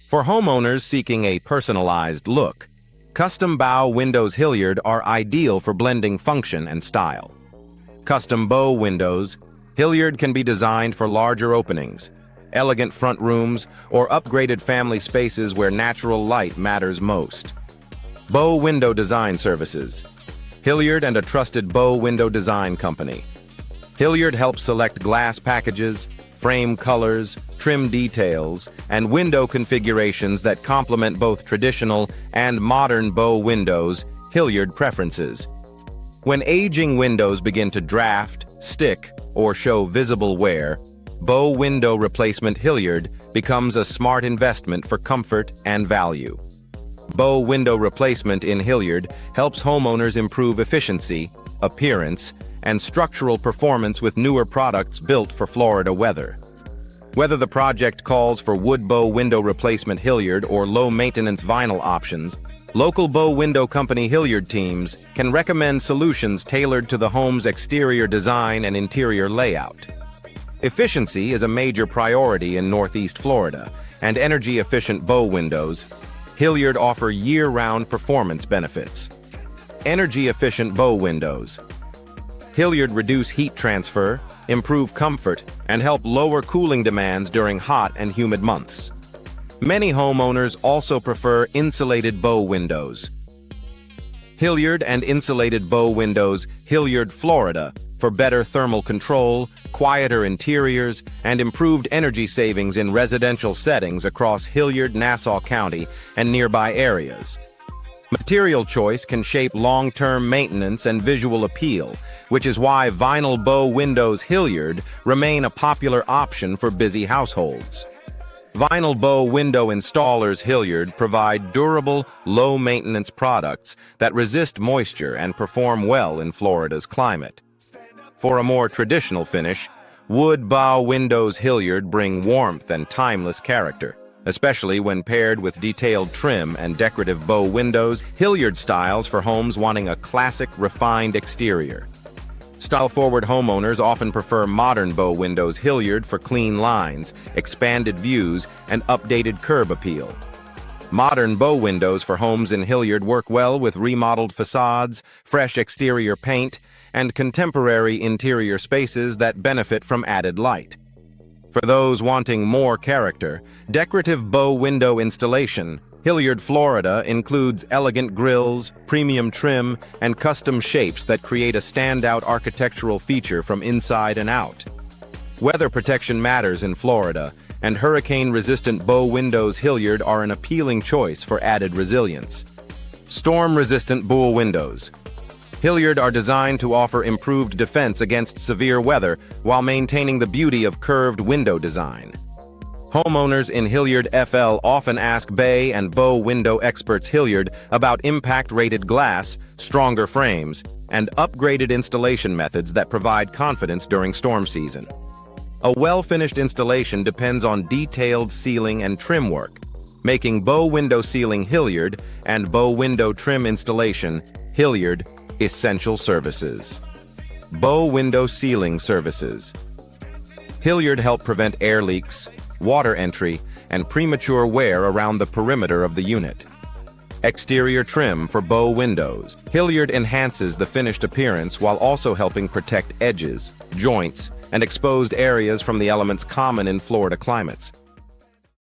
For homeowners seeking a personalized look, custom bow Windows Hilliard are ideal for blending function and style. Custom bow windows, Hilliard can be designed for larger openings, elegant front rooms, or upgraded family spaces where natural light matters most. Bow Window Design Services. Hilliard and a trusted bow window design company. Hilliard helps select glass packages, frame colors, trim details, and window configurations that complement both traditional and modern bow windows' Hilliard preferences. When aging windows begin to draft, stick, or show visible wear, bow window replacement Hilliard becomes a smart investment for comfort and value. Bow window replacement in Hilliard helps homeowners improve efficiency, appearance, and structural performance with newer products built for Florida weather. Whether the project calls for wood bow window replacement Hilliard or low-maintenance vinyl options, local bow window company Hilliard teams can recommend solutions tailored to the home's exterior design and interior layout. Efficiency is a major priority in Northeast Florida, and energy-efficient bow windows, Hilliard offer year-round performance benefits. Energy-efficient bow windows. Hilliard reduce heat transfer, improve comfort, and help lower cooling demands during hot and humid months. Many homeowners also prefer insulated bow windows. Hilliard and Insulated Bow Windows, Hilliard, Florida, for better thermal control, quieter interiors, and improved energy savings in residential settings across Hilliard, Nassau County, and nearby areas. Material choice can shape long-term maintenance and visual appeal, which is why vinyl bow windows Hilliard remain a popular option for busy households. Vinyl bow window installers Hilliard provide durable, low-maintenance products that resist moisture and perform well in Florida's climate. For a more traditional finish, wood bow windows Hilliard bring warmth and timeless character. Especially when paired with detailed trim and decorative bow windows, Hilliard styles for homes wanting a classic, refined exterior. Style-forward homeowners often prefer modern bow windows Hilliard for clean lines, expanded views, and updated curb appeal. Modern bow windows for homes in Hilliard work well with remodeled facades, fresh exterior paint, and contemporary interior spaces that benefit from added light. For those wanting more character, decorative bow window installation, Hilliard Florida includes elegant grills, premium trim, and custom shapes that create a standout architectural feature from inside and out. Weather protection matters in Florida, and hurricane-resistant bow windows Hilliard are an appealing choice for added resilience. Storm-resistant bow windows. Hilliard are designed to offer improved defense against severe weather while maintaining the beauty of curved window design. Homeowners in Hilliard FL often ask bay and bow window experts Hilliard about impact-rated glass, stronger frames, and upgraded installation methods that provide confidence during storm season. A well-finished installation depends on detailed sealing and trim work, making bow window sealing Hilliard and bow window trim installation Hilliard essential services. Bow window sealing services. Hilliard help prevent air leaks, water entry, and premature wear around the perimeter of the unit. Exterior trim for bow windows. Hilliard enhances the finished appearance while also helping protect edges, joints, and exposed areas from the elements common in Florida climates.